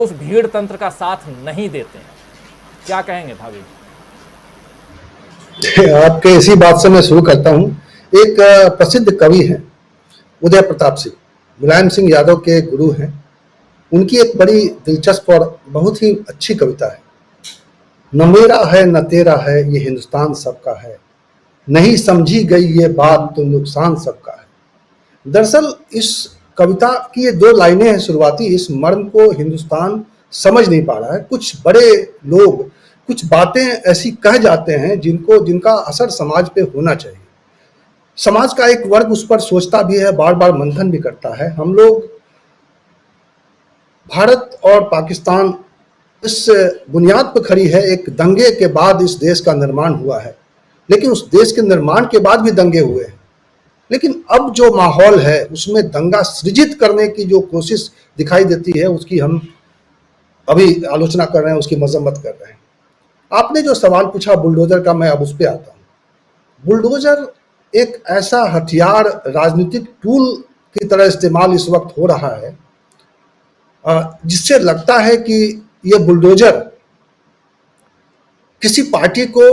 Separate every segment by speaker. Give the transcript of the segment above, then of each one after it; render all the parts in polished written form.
Speaker 1: उस भीड़ तंत्र का साथ नहीं देते हैं। क्या कहेंगे भाभी?
Speaker 2: आपके इसी बात से मैं शुरू करता हूँ। एक प्रसिद्ध कवि हैं उदय प्रताप सिंह, मुलायम सिंह यादव के गुरु हैं। उनकी एक बड़ी दिलचस्प और बहुत ही अच्छी कविता है। न मेरा है न तेरा है ये हिंदुस्तान सबका है, नहीं समझी गई ये बात तो नुकसान सबका है। दरअसल इस कविता की ये दो लाइनें हैं शुरुआती, इस मर्म को हिंदुस्तान समझ नहीं पा रहा है। कुछ बड़े लोग कुछ बातें ऐसी कह जाते हैं जिनका असर समाज पे होना चाहिए। समाज का एक वर्ग उस पर सोचता भी है, बार बार मंथन भी करता है। हम लोग भारत और पाकिस्तान इस बुनियाद पर खड़ी है, एक दंगे के बाद इस देश का निर्माण हुआ है, लेकिन उस देश के निर्माण के बाद भी दंगे हुए हैं। लेकिन अब जो माहौल है उसमें दंगा सृजित करने की जो कोशिश दिखाई देती है उसकी हम अभी आलोचना कर रहे हैं, उसकी मजम्मत कर रहे हैं। आपने जो सवाल पूछा बुलडोजर का, मैं अब उस पर आता हूँ। बुलडोजर एक ऐसा हथियार, राजनीतिक टूल की तरह इस्तेमाल इस वक्त हो रहा है जिससे लगता है कि ये बुलडोजर किसी पार्टी को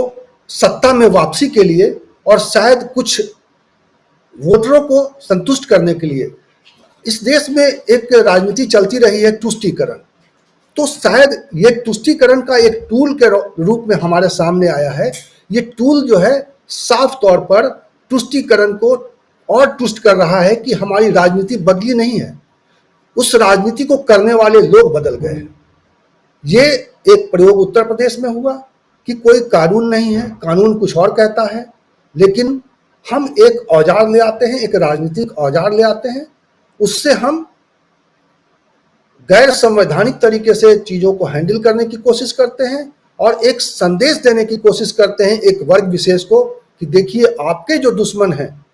Speaker 2: सत्ता में वापसी के लिए और शायद कुछ वोटरों को संतुष्ट करने के लिए, इस देश में एक राजनीति चलती रही है तुष्टीकरण, तो शायद ये तुष्टीकरण का एक टूल के रूप में हमारे सामने आया है। ये टूल जो है साफ तौर पर तुष्टीकरण को और तुष्ट कर रहा है कि हमारी राजनीति बदली नहीं है, उस राजनीति को करने वाले लोग बदल गए हैं। ये एक प्रयोग उत्तर प्रदेश में हुआ कि कोई कानून नहीं है, कानून कुछ और कहता है, लेकिन हम एक औजार ले आते हैं, एक राजनीतिक औजार ले आते हैं, उससे हम गैर संवैधानिक तरीके से चीजों को हैंडल करने की कोशिश करते हैं और एक संदेश देने की कोशिश करते हैं एक वर्ग विशेष को कि देखिए आपके जो दुश्मन हैं,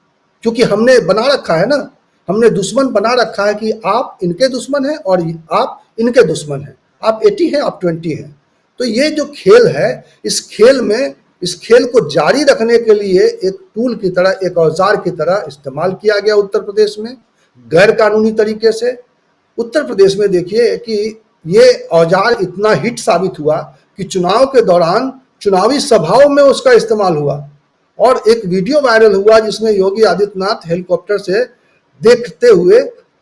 Speaker 2: क्योंकि हमने बना रखा है ना, हमने दुश्मन बना रखा है कि आप इनके दुश्मन हैं और आप इनके दुश्मन हैं, आप 80 हैं, आप 20 हैं। तो ये जो खेल है, इस खेल को जारी रखने के लिए एक टूल की तरह, एक औजार की तरह इस्तेमाल किया गया उत्तर प्रदेश में गैर कानूनी तरीके से। उत्तर प्रदेश में देखिए कि ये औजार इतना हिट साबित हुआ कि चुनाव के दौरान चुनावी सभाओं में उसका इस्तेमाल हुआ और एक वीडियो वायरल हुआ जिसमें योगी आदित्यनाथ हेलीकॉप्टर से देखते हुए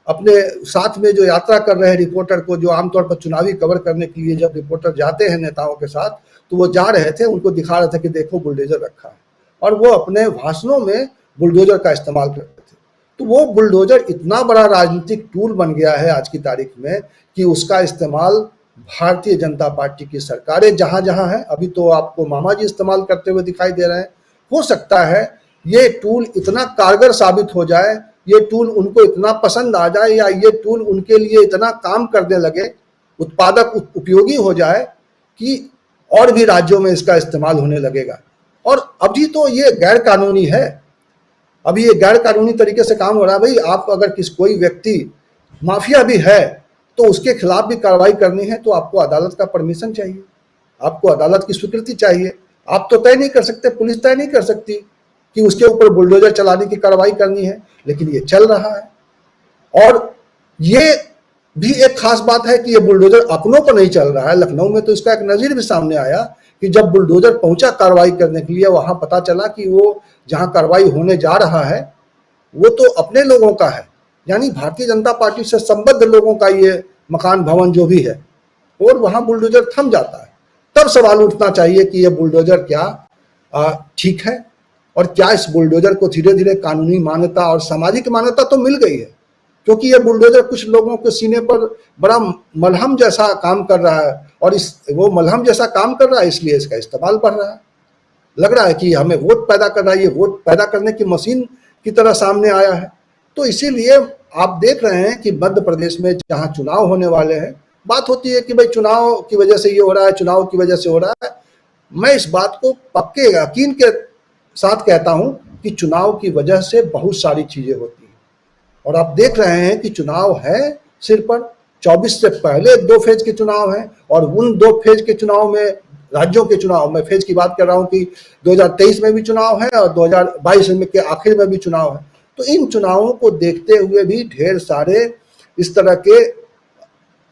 Speaker 2: अपने साथ में जो यात्रा कर रहे हैं रिपोर्टर को, जो आमतौर पर चुनावी कवर करने के लिए जब रिपोर्टर जाते हैं नेताओं के साथ, तो वो जा रहे थे, उनको दिखा रहे थे कि देखो बुलडोजर रखा है, और वो अपने भाषणों में बुलडोजर का इस्तेमाल करते थे। तो वो बुलडोजर इतना बड़ा राजनीतिक टूल बन गया है आज की तारीख में कि उसका इस्तेमाल भारतीय जनता पार्टी की सरकारें जहां जहां है, अभी तो आपको मामा जी इस्तेमाल करते हुए दिखाई दे रहे हैं। हो सकता है ये टूल इतना कारगर साबित हो जाए, ये टूल उनको इतना पसंद आ जाए, या ये टूल उनके लिए इतना काम करने लगे, उत्पादक उपयोगी हो जाए कि और भी राज्यों में इसका इस्तेमाल होने लगेगा। और अभी तो ये गैर कानूनी है, अभी ये गैर कानूनी तरीके से काम हो रहा है। भाई आप अगर कोई व्यक्ति माफिया भी है तो उसके खिलाफ भी कार्रवाई करनी है तो आपको अदालत का परमिशन चाहिए, आपको अदालत की स्वीकृति चाहिए। आप तो तय नहीं कर सकते, पुलिस तय नहीं कर सकती कि उसके ऊपर बुलडोजर चलाने की कार्रवाई करनी है, लेकिन ये चल रहा है। और ये भी एक खास बात है कि ये बुलडोजर अपनों पर नहीं चल रहा है। लखनऊ में तो इसका एक नजीर भी सामने आया कि जब बुलडोजर पहुंचा कार्रवाई करने के लिए, वहां पता चला कि वो जहां कार्रवाई होने जा रहा है वो तो अपने लोगों का है, यानी भारतीय जनता पार्टी से संबद्ध लोगों का ये मकान भवन जो भी है, और वहां बुलडोजर थम जाता है। तब सवाल उठना चाहिए कि ये बुलडोजर क्या ठीक है, और क्या इस बुलडोजर को धीरे धीरे कानूनी मान्यता और सामाजिक मान्यता तो मिल गई है, क्योंकि ये बुलडोजर कुछ लोगों के सीने पर बड़ा मलहम जैसा काम कर रहा है, और वो मलहम जैसा काम कर रहा है इसलिए इसका इस्तेमाल बढ़ रहा है। लग रहा है कि हमें वोट पैदा कर रहा है, ये वोट पैदा करने की मशीन की तरह सामने आया है। तो इसीलिए आप देख रहे हैं कि मध्य प्रदेश में जहां चुनाव होने वाले हैं, बात होती है कि भाई चुनाव की वजह से ये हो रहा है, चुनाव की वजह से हो रहा है। मैं इस बात को पक्के यकीन के साथ कहता हूं कि चुनाव की वजह से बहुत सारी चीजें होती हैं, और आप देख रहे हैं कि चुनाव है सिर पर। 24 से पहले 2 फेज के चुनाव हैं, और उन 2 फेज के चुनाव में, राज्यों के चुनाव में फेज की बात कर रहा हूं कि 2023 में भी चुनाव है और 2022 में के आखिर में भी चुनाव है। तो इन चुनावों को देखते हुए भी ढेर सारे इस तरह के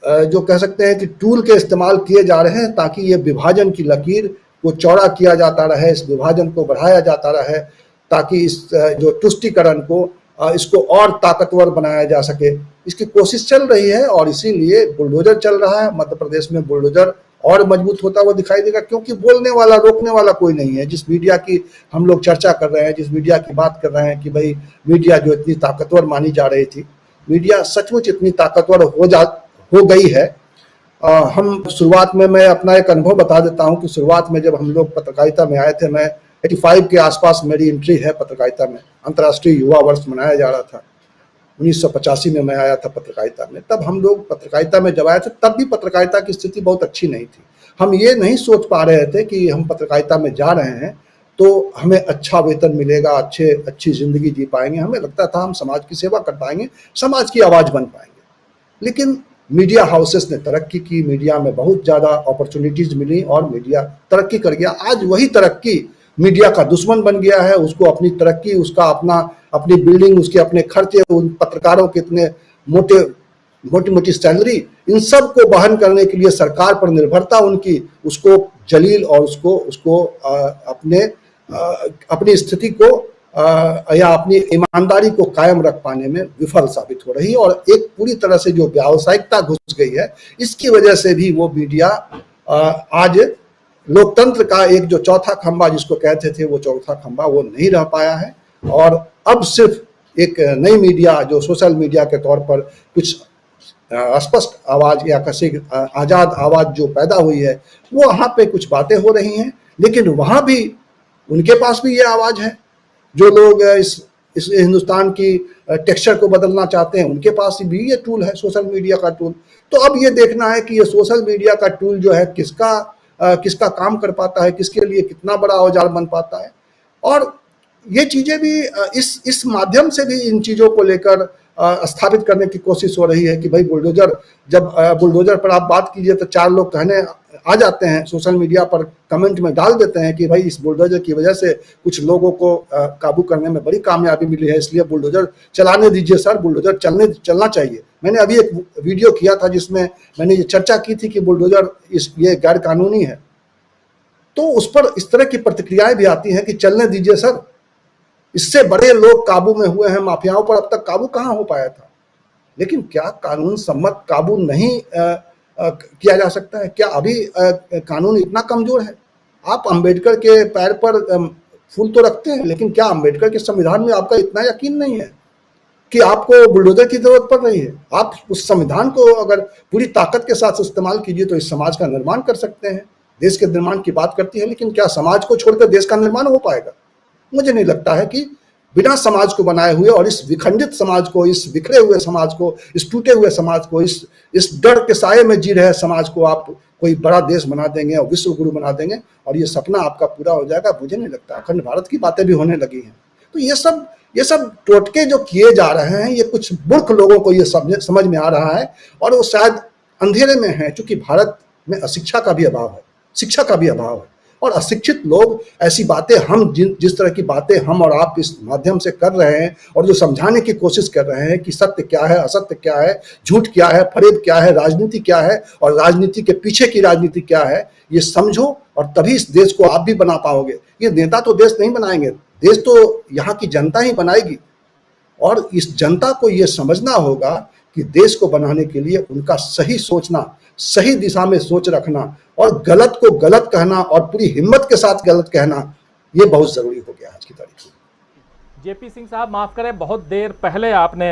Speaker 2: जो कह सकते हैं कि टूल के इस्तेमाल किए जा रहे हैं ताकि ये विभाजन की लकीर को चौड़ा किया जाता रहे, इस विभाजन को बढ़ाया जाता रहे, ताकि इस जो तुष्टीकरण को इसको और ताकतवर बनाया जा सके। इसकी कोशिश चल रही है और इसीलिए बुलडोजर चल रहा है। मध्य प्रदेश में बुलडोजर और मजबूत होता हुआ दिखाई देगा, क्योंकि बोलने वाला, रोकने वाला कोई नहीं है। जिस मीडिया की हम लोग चर्चा कर रहे हैं, जिस मीडिया की बात कर रहे हैं कि भाई मीडिया जो इतनी ताकतवर मानी जा रही थी, मीडिया सचमुच इतनी ताकतवर हो गई है। हम शुरुआत में, मैं अपना एक अनुभव बता देता हूं कि शुरुआत में जब हम लोग पत्रकारिता में आए थे, मैं 85 के आसपास मेरी एंट्री है पत्रकारिता में। अंतर्राष्ट्रीय युवा वर्ष मनाया जा रहा था, 1985 में मैं आया था पत्रकारिता में। तब हम लोग पत्रकारिता में जब आए थे, तब भी पत्रकारिता की स्थिति बहुत अच्छी नहीं थी। हम ये नहीं सोच पा रहे थे कि हम पत्रकारिता में जा रहे हैं तो हमें अच्छा वेतन मिलेगा, अच्छी जिंदगी जी पाएंगे। हमें लगता था हम समाज की सेवा कर पाएंगे, समाज की आवाज़ बन पाएंगे। लेकिन मीडिया हाउसेस ने तरक्की की, मीडिया में बहुत ज़्यादा अपॉर्चुनिटीज़ मिली और मीडिया तरक्की कर गया। आज वही तरक्की मीडिया का दुश्मन बन गया है। उसको अपनी तरक्की, उसका अपनी बिल्डिंग, उसके अपने खर्चे, उन पत्रकारों के इतने मोटी सैलरी, इन सब को वहन करने के लिए सरकार पर निर्भरता उनकी, उसको जलील और उसको अपनी स्थिति को या अपनी ईमानदारी को कायम रख पाने में विफल साबित हो रही है। और एक पूरी तरह से जो व्यावसायिकता घुस गई है, इसकी वजह से भी वो मीडिया आज लोकतंत्र का एक जो चौथा खंभा जिसको कहते थे, वो चौथा खंभा वो नहीं रह पाया है। और अब सिर्फ एक नई मीडिया जो सोशल मीडिया के तौर पर कुछ स्पष्ट आवाज या किसी आज़ाद आवाज जो पैदा हुई है, वो वहाँ पे कुछ बातें हो रही हैं। लेकिन वहाँ भी उनके पास भी ये आवाज़ है। जो लोग इस हिंदुस्तान की टेक्सचर को बदलना चाहते हैं, उनके पास भी ये टूल है, सोशल मीडिया का टूल। तो अब ये देखना है कि ये सोशल मीडिया का टूल जो है किसका काम कर पाता है, किसके लिए कितना बड़ा औजार बन पाता है। और ये चीज़ें भी इस माध्यम से भी इन चीज़ों को लेकर स्थापित करने की कोशिश हो रही है कि भाई बुलडोजर पर आप बात कीजिए तो 4 लोग कहने आ जाते हैं, सोशल मीडिया पर कमेंट में डाल देते हैं कि भाई इस बुलडोजर की वजह से कुछ लोगों को काबू करने में बड़ी कामयाबी मिली है, इसलिए बुलडोजर चलाने दीजिए सर, बुलडोजर चलना चाहिए। मैंने अभी एक वीडियो किया था जिसमें मैंने ये चर्चा की थी कि बुलडोजर ये गैर कानूनी है, तो उस पर इस तरह की प्रतिक्रियाएं भी आती हैं कि चलने दीजिए सर, इससे बड़े लोग काबू में हुए हैं, माफियाओं पर अब तक काबू कहाँ हो पाया था। लेकिन क्या कानून सम्मत काबू नहीं किया जा सकता है? क्या अभी कानून इतना कमजोर है? आप अंबेडकर के पैर पर फूल तो रखते हैं, लेकिन क्या अंबेडकर के संविधान में आपका इतना यकीन नहीं है कि आपको बुलडोजर की जरूरत पड़ रही है? आप उस संविधान को अगर पूरी ताकत के साथ इस्तेमाल कीजिए तो इस समाज का निर्माण कर सकते हैं। देश के निर्माण की बात करती है, लेकिन क्या समाज को छोड़कर देश का निर्माण हो पाएगा? मुझे नहीं लगता है कि बिना समाज को बनाए हुए और इस विखंडित समाज को, इस बिखरे हुए समाज को, इस टूटे हुए समाज को, इस डर के साये में जी रहे समाज को आप कोई बड़ा देश बना देंगे और विश्व गुरु बना देंगे और ये सपना आपका पूरा हो जाएगा। मुझे नहीं लगता। अखंड भारत की बातें भी होने लगी हैं। तो ये सब टोटके जो किए जा रहे हैं, ये कुछ मूर्ख लोगों को ये समझ में आ रहा है और वो शायद अंधेरे में है, क्योंकि भारत में अशिक्षा का भी अभाव है, शिक्षा का भी अभाव है। और अशिक्षित लोग ऐसी बातें, हम जिस तरह की बातें हम और आप इस माध्यम से कर रहे हैं और जो समझाने की कोशिश कर रहे हैं कि सत्य क्या है, असत्य क्या है, झूठ क्या है, फरेब क्या है, राजनीति क्या है और राजनीति के पीछे की राजनीति क्या है, ये समझो और तभी इस देश को आप भी बना पाओगे। ये नेता तो देश नहीं बनाएंगे, देश तो यहाँ की जनता ही बनाएगी। और इस जनता को ये समझना होगा कि देश को बनाने के लिए उनका सही सोचना, सही दिशा में सोच रखना और गलत को गलत कहना और पूरी हिम्मत के साथ गलत कहना, ये बहुत जरूरी हो गया आज की तारीख में।
Speaker 1: जेपी सिंह साहब, माफ करें, बहुत देर पहले आपने